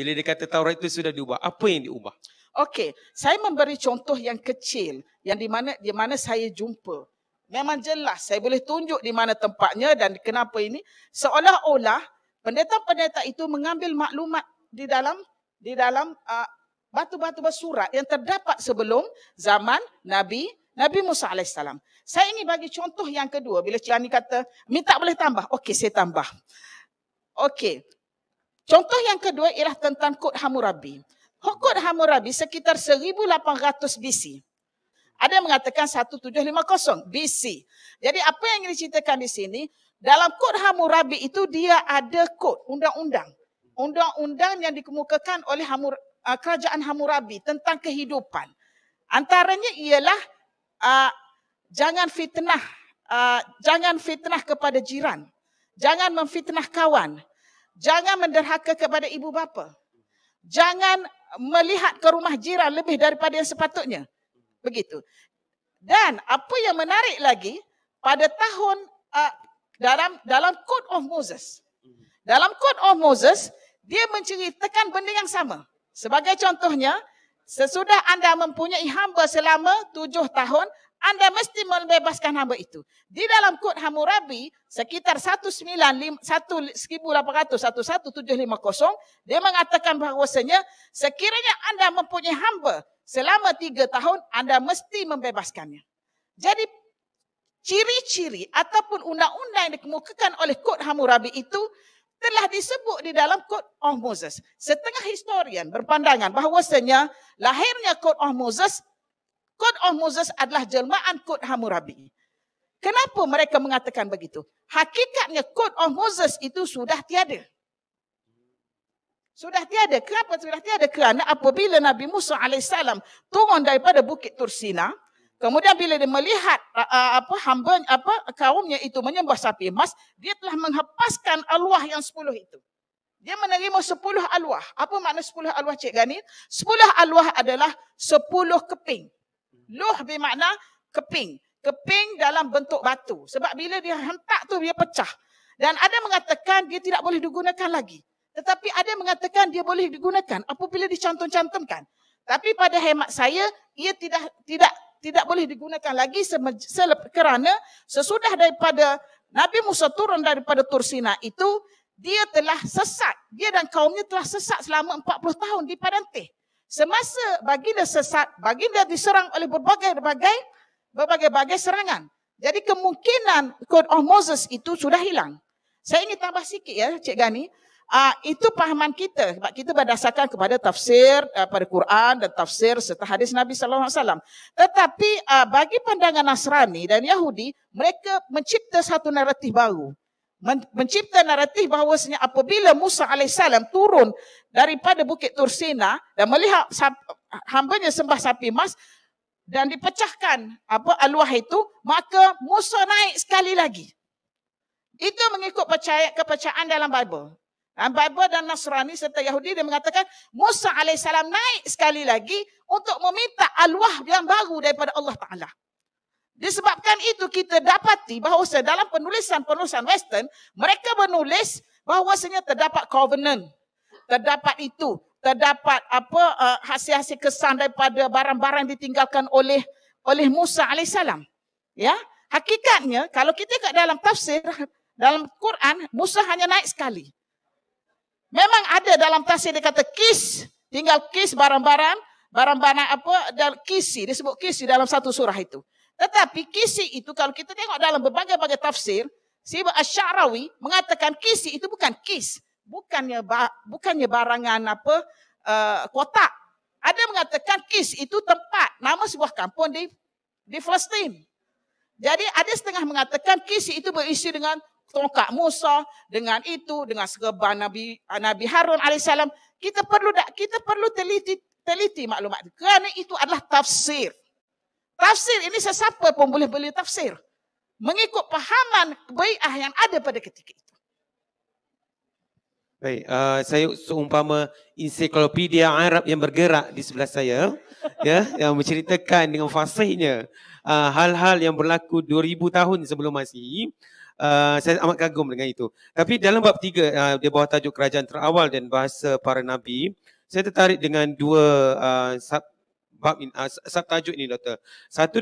Bila dia kata Taurat itu sudah diubah, apa yang diubah? Okey, saya memberi contoh yang kecil yang di mana saya jumpa. Memang jelas saya boleh tunjuk di mana tempatnya dan kenapa ini, seolah-olah pendeta-pendeta itu mengambil maklumat di dalam batu-batu bersurat yang terdapat sebelum zaman Nabi Musa alaihissalam. Saya ingin bagi contoh yang kedua. Bila Cik Ani kata, minta boleh tambah. Okey, saya tambah. Okey. Contoh yang kedua ialah tentang Kod Hammurabi. Kod Hammurabi sekitar 1800 BC. Ada yang mengatakan 1750 BC. Jadi apa yang diceritakan di sini, dalam Kod Hammurabi itu dia ada kod, undang-undang. Undang-undang yang dikemukakan oleh kerajaan Hammurabi tentang kehidupan. Antaranya ialah jangan fitnah kepada jiran. Jangan memfitnah kawan. Jangan menderhaka kepada ibu bapa. Jangan melihat ke rumah jiran lebih daripada yang sepatutnya. Begitu. Dan apa yang menarik lagi, pada tahun dalam Code of Moses. Dalam Code of Moses, dia menceritakan benda yang sama. Sebagai contohnya, sesudah anda mempunyai hamba selama 7 tahun, anda mesti membebaskan hamba itu. Di dalam Kod Hammurabi, sekitar 1850, dia mengatakan bahawasanya sekiranya anda mempunyai hamba selama 3 tahun, anda mesti membebaskannya. Jadi, ciri-ciri ataupun undang-undang yang dikemukakan oleh Kod Hammurabi itu telah disebut di dalam Code of Moses. Setengah historian berpandangan bahawasanya lahirnya Code of Moses adalah jelmaan Kod Hammurabi. Kenapa mereka mengatakan begitu? Hakikatnya Code of Moses itu sudah tiada. Sudah tiada. Kenapa sudah tiada? Kerana apabila Nabi Musa alaihissalam turun daripada Bukit Tursina, kemudian bila dia melihat kaumnya itu menyembah sapi emas, dia telah menghapaskan alwah yang 10 itu. Dia menerima 10 alwah. Apa makna 10 alwah, Cik Gani? 10 alwah adalah 10 keping. Luh bermakna keping. Keping dalam bentuk batu. Sebab bila dia hentak tu dia pecah. Dan ada mengatakan dia tidak boleh digunakan lagi. Tetapi ada mengatakan dia boleh digunakan apabila dicantum-cantumkan. Tapi pada hemat saya, ia tidak boleh digunakan lagi kerana sesudah daripada Nabi Musa turun daripada Tursina itu, dia telah sesat. Dia dan kaumnya telah sesat selama 40 tahun di padang teh. Semasa baginda sesat, baginda diserang oleh berbagai serangan. Jadi kemungkinan Code of Moses itu sudah hilang. Saya ingin tambah sikit ya, Cik Gani. Itu pahaman kita. Sebab kita berdasarkan kepada tafsir pada Quran dan tafsir serta hadis Nabi SAW. Tetapi bagi pandangan Nasrani dan Yahudi, mereka mencipta satu naratif baru. Mencipta naratif bahawasanya apabila Musa alaihissalam turun daripada Bukit Tursina dan melihat hambanya sembah sapi emas dan dipecahkan alwah itu, maka Musa naik sekali lagi. Itu mengikut kepercayaan dalam Bible. Dan Bible dan Nasrani serta Yahudi dia mengatakan Musa alaihissalam naik sekali lagi untuk meminta alwah yang baru daripada Allah Ta'ala. Disebabkan itu kita dapati bahawa dalam penulisan Western, mereka menulis bahawasanya terdapat covenant, terdapat itu, terdapat hasil-hasil kesan daripada barang-barang ditinggalkan oleh Musa alaihissalam. Ya, hakikatnya kalau kita kat dalam tafsir dalam Quran, Musa hanya naik sekali. Memang ada dalam tafsir dia kata tinggal barang-barang dan kisi, disebut kisi dalam satu surah itu. Tetapi kisi itu kalau kita tengok dalam berbagai-bagai tafsir, si Asy-Sya'rawi mengatakan kisi itu bukan bukannya barangan kotak. Ada mengatakan kis itu tempat, nama sebuah kampung di Palestin. Jadi ada setengah mengatakan kisi itu berisi dengan tongkat Musa, dengan serban Nabi Harun alaihissalam. Kita perlu teliti maklumat itu. Kerana itu adalah tafsir. Tafsir ini sesiapa pun boleh beli tafsir. Mengikut pahaman bai'ah yang ada pada ketika itu. Baik, saya seumpama ensiklopedia Arab yang bergerak di sebelah saya, ya, yang menceritakan dengan fasihnya hal-hal yang berlaku 2000 tahun sebelum Masihi. Saya amat kagum dengan itu. Tapi dalam bab 3 di bawah tajuk kerajaan terawal dan bahasa para nabi, saya tertarik dengan dua subtajuk ini, Doktor. Satu,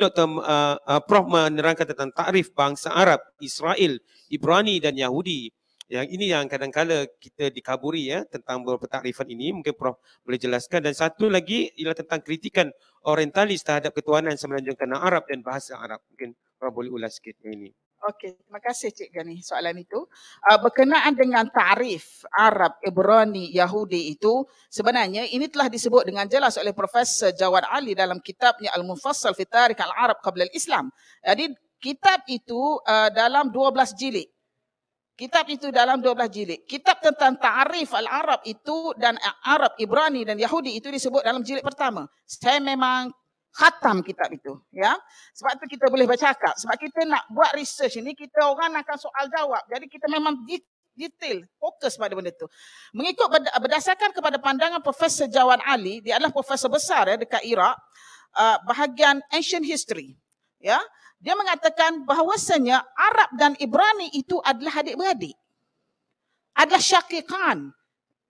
Prof menerangkan tentang takrif bangsa Arab, Israel, Ibrani dan Yahudi. Yang ini yang kadang-kala kita dikaburi ya tentang beberapa takrifan ini. Mungkin Prof boleh jelaskan. Dan satu lagi ialah tentang kritikan orientalis terhadap ketuhanan semenanjung tanah Arab dan bahasa Arab. Mungkin Prof boleh ulas sikit yang ini. Okey, terima kasih Cik Gani soalan itu. Berkenaan dengan tarif Arab, Ibrani, Yahudi itu, sebenarnya ini telah disebut dengan jelas oleh Profesor Jawad Ali dalam kitabnya Al-Mufassal fi Tarikh Al-Arab Qabla Al-Islam. Jadi kitab itu dalam 12 jilid. Kitab itu dalam 12 jilid. Kitab tentang ta'arif Al-Arab itu dan Arab, Ibrani dan Yahudi itu disebut dalam jilid pertama. Saya memang khatam kitab itu. Ya. Sebab itu kita boleh bercakap. Sebab kita nak buat research ini, kita orang akan soal jawab. Jadi kita memang detail, fokus pada benda itu. Mengikut berdasarkan kepada pandangan Profesor Jawad Ali, dia adalah profesor besar ya, dekat Iraq, bahagian ancient history. Ya. Dia mengatakan bahawasanya Arab dan Ibrani itu adalah adik-beradik. Adalah syaqiqan.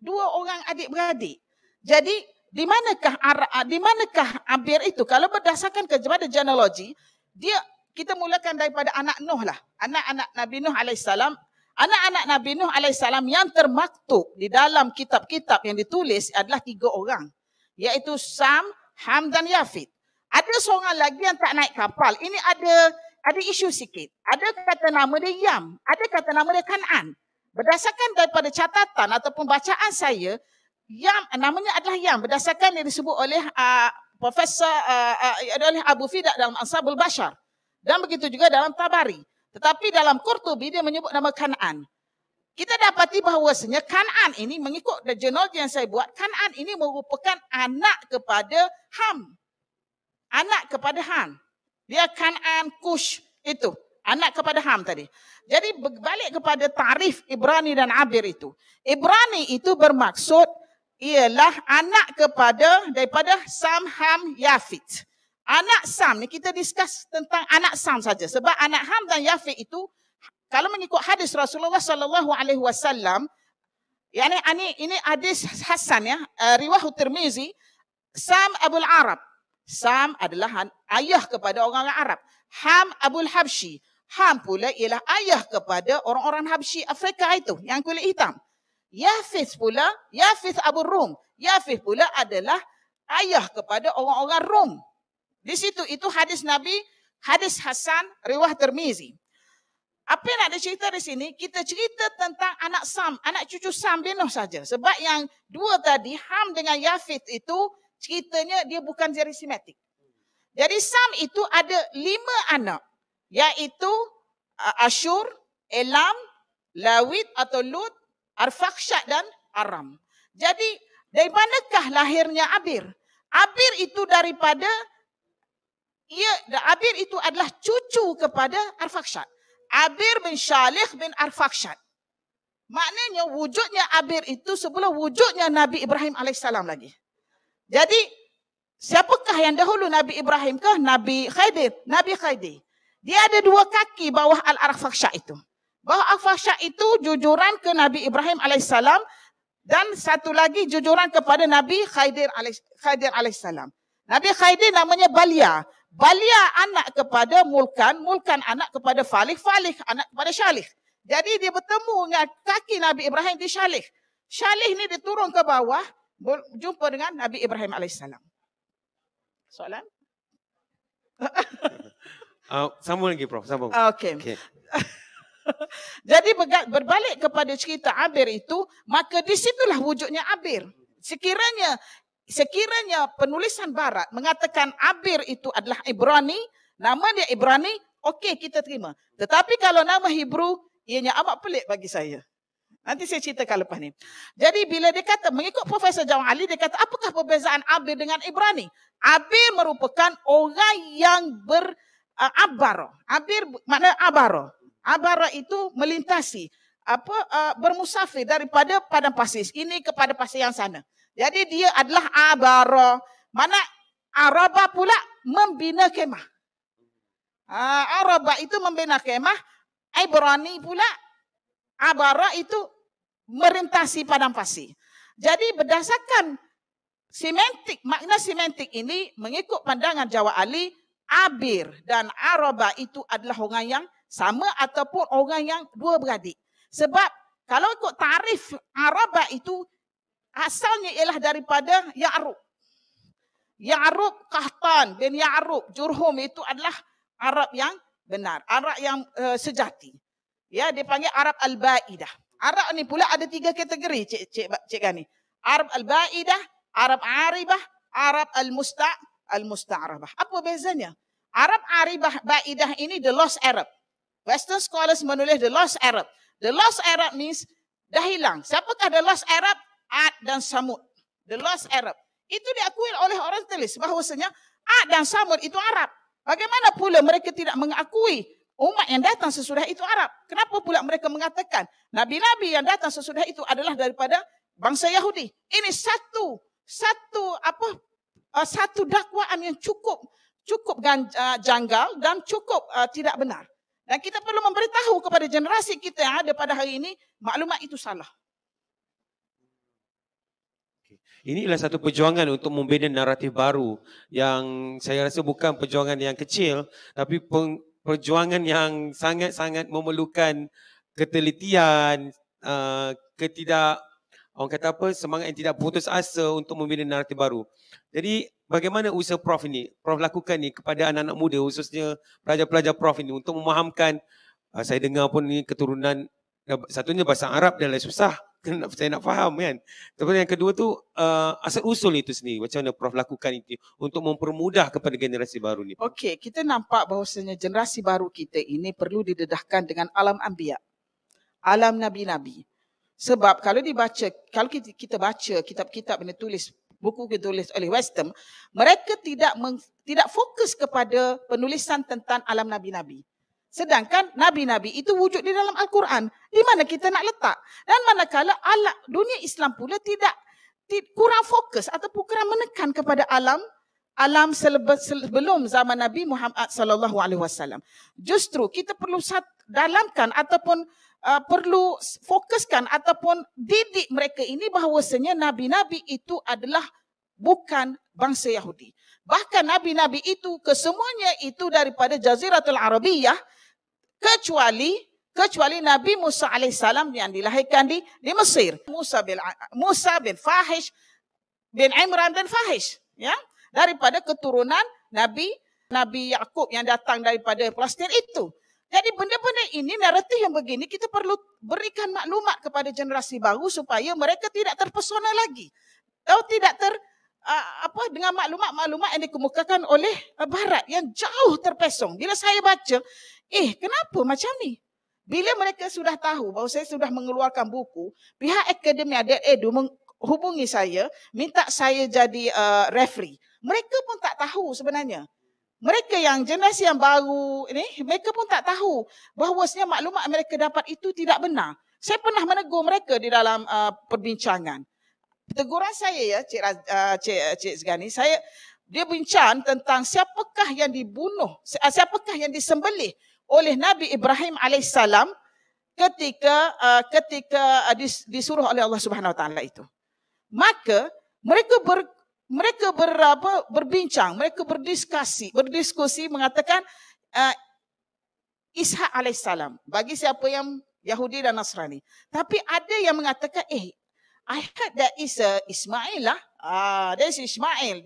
Dua orang adik-beradik. Jadi di manakah Abir itu? Kalau berdasarkan kepada genealogi, kita mulakan daripada anak Nuh lah. Anak-anak Nabi Nuh alaihissalam. Anak-anak Nabi Nuh alaihissalam yang termaktub di dalam kitab-kitab yang ditulis adalah 3 orang. Iaitu Sam, Ham dan Yafid. Ada seorang lagi yang tak naik kapal. Ini ada isu sikit. Ada kata nama dia Yam. Ada kata nama dia Kan'an. Berdasarkan daripada catatan ataupun bacaan saya, Yam namanya adalah Yam. Berdasarkan yang disebut oleh Profesor oleh Abu Fidak dalam Ansabul Bashar. Dan begitu juga dalam Tabari. Tetapi dalam Qurtubi dia menyebut nama Kan'an. Kita dapati bahawasanya Kan'an ini mengikut genealogi yang saya buat, Kan'an ini merupakan anak kepada Ham. Anak kepada Ham. Dia Kan'an, Kush itu. Anak kepada Ham tadi. Jadi berbalik kepada tarif Ibrani dan Abir itu. Ibrani itu bermaksud ialah anak daripada Sam, Ham, Yafid. Anak Sam ni kita discuss tentang anak Sam saja. Sebab anak Ham dan Yafid itu, kalau mengikut hadis Rasulullah SAW, ini hadis Hasan ya, riwayat Tirmizi, Sam Abul Arab. Sam adalah ayah kepada orang Arab. Ham Abul Habsyi. Ham pula ialah ayah kepada orang-orang Habsyi Afrika itu, yang kulit hitam. Yafith pula, Yafith Abul Rum. Yafith pula adalah ayah kepada orang-orang Rum. Di situ itu hadis Nabi, hadis Hasan, riwayat Tirmizi. Apa yang nak cerita di sini? Kita cerita tentang anak Sam, anak cucu Sam bin Nuh saja. Sebab yang dua tadi, Ham dengan Yafith itu, ceritanya dia bukan seri simetrik. Jadi Sam itu ada 5 anak. Iaitu Ashur, Elam, Lawid atau Lut, Arfakhshad dan Aram. Jadi dari manakah lahirnya Abir? Abir itu Abir itu adalah cucu kepada Arfakhshad. Abir bin Shalih bin Arfakhshad. Maknanya wujudnya Abir itu sebelum wujudnya Nabi Ibrahim alaihissalam lagi. Jadi, siapakah yang dahulu Nabi Ibrahim kah? Nabi Khidir. Nabi Khidir. Dia ada 2 kaki bawah Al-Arfakhshad itu. Bawah Al-Arfakhshad itu jujuran ke Nabi Ibrahim alaihissalam dan satu lagi jujuran kepada Nabi Khidir alaihissalam. Nabi Khidir namanya Balia. Balia anak kepada Mulkan, Mulkan anak kepada Falih, Falih anak kepada Shalih. Jadi dia bertemu dengan kaki Nabi Ibrahim di Shalih. Shalih ni dia turun ke bawah, jumpa dengan Nabi Ibrahim alaihissalam. Soalan? Sambung lagi Prof, sambung. Okey. Jadi berbalik kepada cerita Abir itu, maka di situlah wujudnya Abir. Sekiranya penulisan barat mengatakan Abir itu adalah Ibrani, nama dia Ibrani, okey kita terima. Tetapi kalau nama Hebrew, ianya amat pelik bagi saya. Nanti saya ceritakan lepas ni. Jadi bila dia kata, mengikut Profesor Jawad Ali, dia kata, apakah perbezaan Abir dengan Ibrani? Abir merupakan orang yang berabar. Abir makna abara. Abara itu melintasi, bermusafir daripada padang pasir ini kepada pasir yang sana. Jadi dia adalah abara. Mana Araba pula membina kemah. Araba itu membina kemah. Ibrani pula, abara itu merintasi padang pasir. Jadi berdasarkan semantik, makna semantik ini mengikut pandangan Jawa Ali, Abir dan Araba itu adalah orang yang sama ataupun orang yang dua beradik. Sebab kalau ikut tarif Araba itu asalnya ialah daripada Ya'rub. Ya'rub Qahtan bin Ya'rub Jurhum itu adalah Arab yang benar, Arab yang sejati. Ya, dipanggil Arab Al-Ba'idah. Arab ni pula ada 3 kategori, Cik Gani. Arab Al-Ba'idah, Arab Aribah, Arab Al-Musta'arabah. Apa bezanya? Arab Aribah Ba'idah ini the lost Arab. Western scholars menulis the lost Arab. The lost Arab means dah hilang. Siapakah the lost Arab? Ad dan Samud. The lost Arab. Itu diakui oleh orang tulis bahawasanya Ad dan Samud itu Arab. Bagaimana pula mereka tidak mengakui umat yang datang sesudah itu Arab? Kenapa pula mereka mengatakan nabi-nabi yang datang sesudah itu adalah daripada bangsa Yahudi? Ini satu dakwaan yang cukup janggal dan cukup tidak benar. Dan kita perlu memberitahu kepada generasi kita yang ada pada hari ini, maklumat itu salah. Inilah satu perjuangan untuk membina naratif baru yang saya rasa bukan perjuangan yang kecil, tapi perjuangan yang sangat-sangat memerlukan ketelitian, orang kata apa, semangat yang tidak putus asa untuk membina naratif baru. Jadi bagaimana usaha Prof ini, Prof lakukan ni kepada anak-anak muda, khususnya pelajar-pelajar Prof ini untuk memahamkan, saya dengar pun ni keturunan, satunya bahasa Arab dah susah, saya nak faham kan. Tapi yang kedua tu asal usul itu sendiri, macam mana Prof lakukan itu untuk mempermudah kepada generasi baru ni. Okey, kita nampak bahawasanya generasi baru kita ini perlu didedahkan dengan alam anbiya, alam nabi-nabi. Sebab kalau kita baca kitab-kitab yang ditulis, buku ditulis oleh Western, mereka tidak fokus kepada penulisan tentang alam nabi-nabi. Sedangkan nabi-nabi itu wujud di dalam Al-Quran. Di mana kita nak letak? Dan manakala dunia Islam pula kurang fokus ataupun kurang menekan kepada alam sebelum zaman Nabi Muhammad sallallahu alaihi wasallam. Justru kita perlu dalamkan ataupun perlu fokuskan ataupun didik mereka ini bahawasanya nabi-nabi itu adalah bukan bangsa Yahudi. Bahkan nabi-nabi itu kesemuanya itu daripada Jaziratul Arabiyah kecuali Nabi Musa alaihissalam yang dilahirkan di Mesir. Musa bin Fahish bin Imran bin Fahish, ya, daripada keturunan Nabi Yakub yang datang daripada Palestin itu. Jadi benda-benda ini, naratif yang begini kita perlu berikan maklumat kepada generasi baru supaya mereka tidak terpesona lagi. Atau tidak dengan maklumat-maklumat yang dikemukakan oleh Barat yang jauh terpesong. Bila saya baca, kenapa macam ni? Bila mereka sudah tahu bahawa saya sudah mengeluarkan buku, pihak Akademia Edu menghubungi saya, minta saya jadi referee. Mereka pun tak tahu sebenarnya. Mereka yang generasi yang baru ini, mereka pun tak tahu bahawasanya maklumat mereka dapat itu tidak benar. Saya pernah menegur mereka di dalam perbincangan. Teguran saya, Cik Zgani, dia bincang tentang siapakah yang dibunuh, siapakah yang disembelih oleh Nabi Ibrahim alaihissalam ketika disuruh oleh Allah Subhanahu Wa Taala itu. Maka mereka berbincang, mereka berdiskusi mengatakan Ishak alaihissalam bagi siapa yang Yahudi dan Nasrani. Tapi ada yang mengatakan I heard that is Ismail lah. That is Ismail.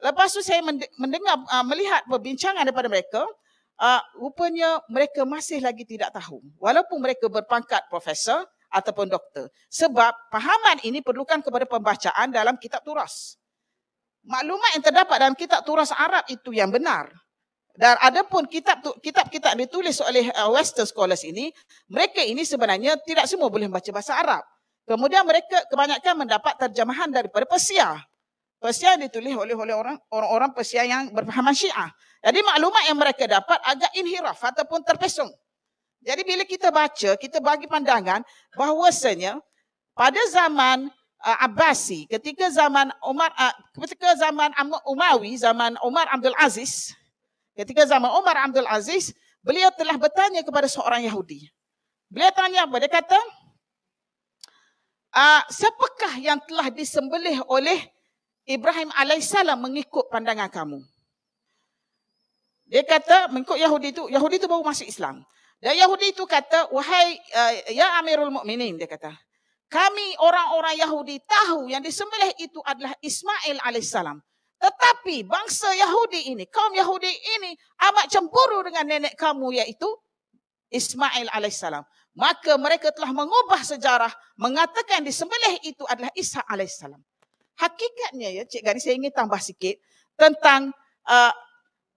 Lepas tu saya melihat perbincangan daripada mereka. Rupanya mereka masih lagi tidak tahu. Walaupun mereka berpangkat profesor ataupun doktor. Sebab pahaman ini perlukan kepada pembacaan dalam kitab turas. Maklumat yang terdapat dalam kitab turas Arab itu yang benar. Dan adapun kitab-kitab ditulis oleh Western scholars ini, mereka ini sebenarnya tidak semua boleh membaca bahasa Arab. Kemudian mereka kebanyakan mendapat terjemahan daripada Persia. Persia ditulis oleh orang-orang Persia yang berpahaman Syiah. Jadi maklumat yang mereka dapat agak inhiraf ataupun terpesong. Jadi bila kita baca, kita bagi pandangan bahawasanya pada zaman Abbasi, ketika zaman Umawi, zaman Umar Abdul Aziz, beliau telah bertanya kepada seorang Yahudi. Beliau tanya apa? Dia kata, siapakah yang telah disembelih oleh Ibrahim alaihissalam mengikut pandangan kamu? Dia kata, mengikut Yahudi itu baru masuk Islam. Dan Yahudi itu kata, wahai ya Amirul Mukminin, dia kata, kami orang-orang Yahudi tahu yang disembelih itu adalah Ismail alaihissalam. Tetapi bangsa Yahudi ini, kaum Yahudi ini amat cemburu dengan nenek kamu iaitu Ismail alaihissalam. Maka mereka telah mengubah sejarah mengatakan disembelih itu adalah Isa alaihissalam. Hakikatnya ya Cik Gani, saya ingin tambah sikit tentang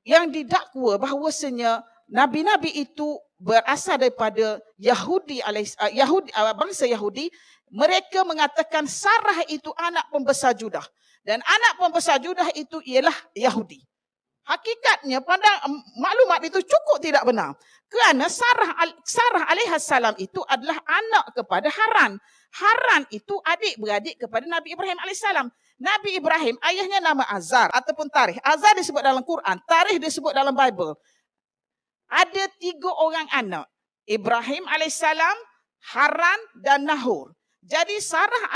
yang didakwa bahawasanya nabi-nabi itu berasal daripada bangsa Yahudi. Mereka mengatakan Sarah itu anak pembesar Judah dan anak pembesar Judah itu ialah Yahudi. Hakikatnya pada maklumat itu cukup tidak benar. Kerana Sarah alaihissalam itu adalah anak kepada Haran. Haran itu adik-beradik kepada Nabi Ibrahim alaihissalam. Nabi Ibrahim ayahnya nama Azar ataupun Tarikh. Azar disebut dalam Quran, Tarikh disebut dalam Bible. Ada 3 orang anak. Ibrahim alaihissalam, Haran dan Nahor. Jadi Sarah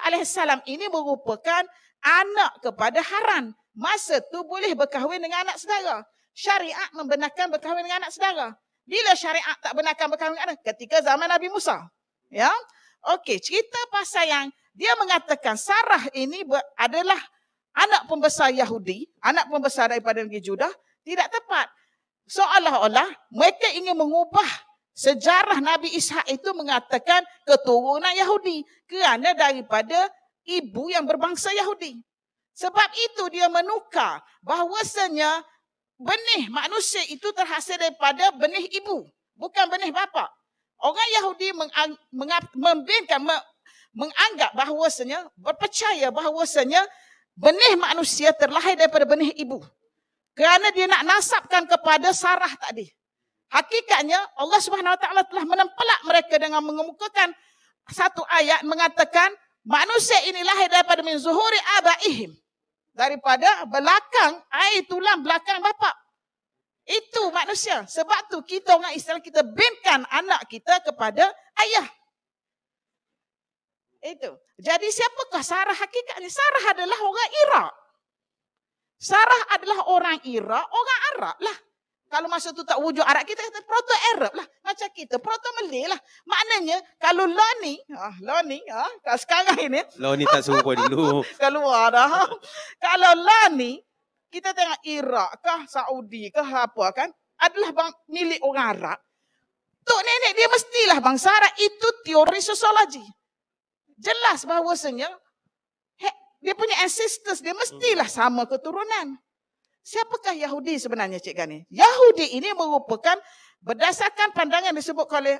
alaihissalam ini merupakan anak kepada Haran. Masa tu boleh berkahwin dengan anak saudara. Syariat membenarkan berkahwin dengan anak saudara. Bila syariat tak benarkan berkahwin dengan anak? Ketika zaman Nabi Musa. Ya. Okey, cerita pasal yang dia mengatakan Sarah ini adalah anak pembesar Yahudi, anak pembesar daripada negeri Judah, tidak tepat. Seolah-olah mereka ingin mengubah sejarah Nabi Ishak itu mengatakan keturunan Yahudi kerana daripada ibu yang berbangsa Yahudi. Sebab itu dia menukar bahawasanya benih manusia itu terhasil daripada benih ibu, bukan benih bapa. Orang Yahudi menganggap bahawasanya, berpercaya bahawasanya benih manusia terlahir daripada benih ibu. Kerana dia nak nasabkan kepada Sarah tadi. Hakikatnya Allah Subhanahu Wa Taala telah menempelak mereka dengan mengemukakan satu ayat mengatakan manusia ini lahir daripada min zuhuri abaihim. Daripada belakang, tulang belakang bapa. Itu manusia. Sebab tu kita orang Islam, kita binkan anak kita kepada ayah. Itu. Jadi siapakah Sarah hakikatnya? Sarah adalah orang Iraq. Sarah adalah orang Iraq, orang Arab lah. Kalau masa tu tak wujud Arab, kita kata proto-Arab lah. Macam kita, proto-Malay lah. Maknanya, kalau Loni, sekarang ini. Loni tak serupa dulu. Keluar dah. Kalau Loni, kita tengok Iraq kah, Saudi kah, apa kan. Adalah milik orang Arab. Tok nenek dia mestilah bangsa Arab. Itu teori sosiologi. Jelas bahawasanya, dia punya ancestors, dia mestilah sama keturunan. Siapakah Yahudi sebenarnya Cik Gani? Yahudi ini merupakan berdasarkan pandangan disebut oleh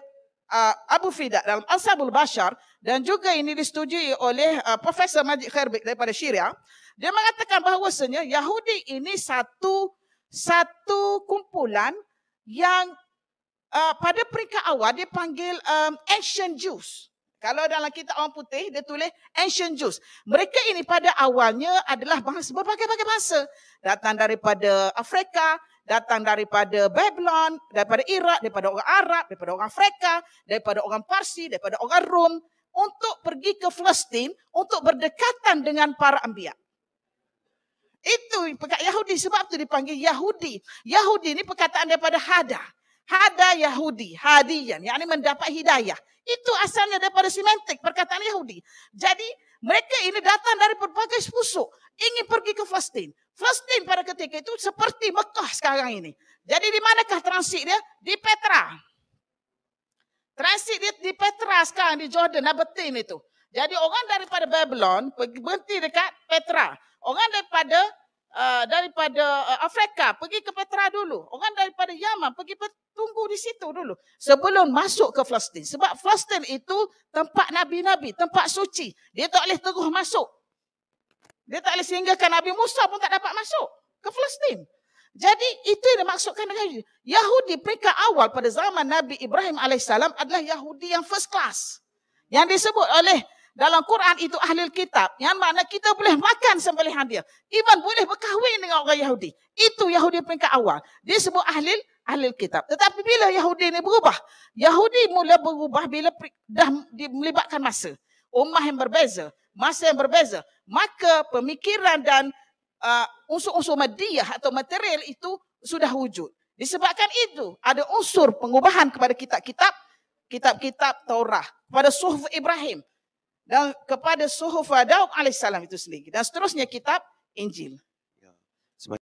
Abu Fida dalam Ansabul Bashar dan juga ini disetujui oleh Profesor Majid Khairbik daripada Syria. Dia mengatakan bahawasanya Yahudi ini satu kumpulan yang pada peringkat awal dia panggil Ancient Jews. Kalau dalam kitab orang putih, dia tulis Ancient Jews. Mereka ini pada awalnya adalah bangsa, berbagai-bagai bangsa. Datang daripada Afrika, datang daripada Babylon, daripada Iraq, daripada orang Arab, daripada orang Afrika, daripada orang Parsi, daripada orang Rom. Untuk pergi ke Palestin, untuk berdekatan dengan para anbiya. Itu perkataan Yahudi, sebab itu dipanggil Yahudi. Yahudi ini perkataan daripada hada. Hada Yahudi, hadiyan, yakni mendapat hidayah. Itu asalnya daripada semantik perkataan Yahudi. Jadi mereka ini datang dari berbagai pusuk. Ingin pergi ke Palestin. Palestin pada ketika itu seperti Mekah sekarang ini. Jadi di manakah transit dia? Di Petra. Transit dia di Petra sekarang di Jordan, Nabatin itu. Jadi orang daripada Babylon berhenti dekat Petra. Orang daripada Afrika pergi ke Petra dulu. Orang daripada Yaman pergi tunggu di situ dulu sebelum masuk ke Palestin. Sebab Palestin itu tempat nabi-nabi, tempat suci. Dia tak boleh terus masuk. Dia tak boleh sehinggakan Nabi Musa pun tak dapat masuk ke Palestin. Jadi itu yang dimaksudkan dengan Yahudi peringkat awal pada zaman Nabi Ibrahim alaihissalam adalah Yahudi yang first class. Yang disebut oleh dalam Quran itu ahlul kitab. Yang mana kita boleh makan sembelihan dia. Even boleh berkahwin dengan orang Yahudi. Itu Yahudi peringkat awal. Dia sebut ahli kitab. Tetapi bila Yahudi ini berubah, Yahudi mula berubah bila dah melibatkan masa. Ummah yang berbeza, masa yang berbeza. Maka pemikiran dan unsur-unsur madiyah atau material itu sudah wujud. Disebabkan itu ada unsur pengubahan kepada kitab-kitab Taurah, kepada suhuf Ibrahim dan kepada suhuf Daud alaihissalam itu sendiri. Dan seterusnya kitab Injil.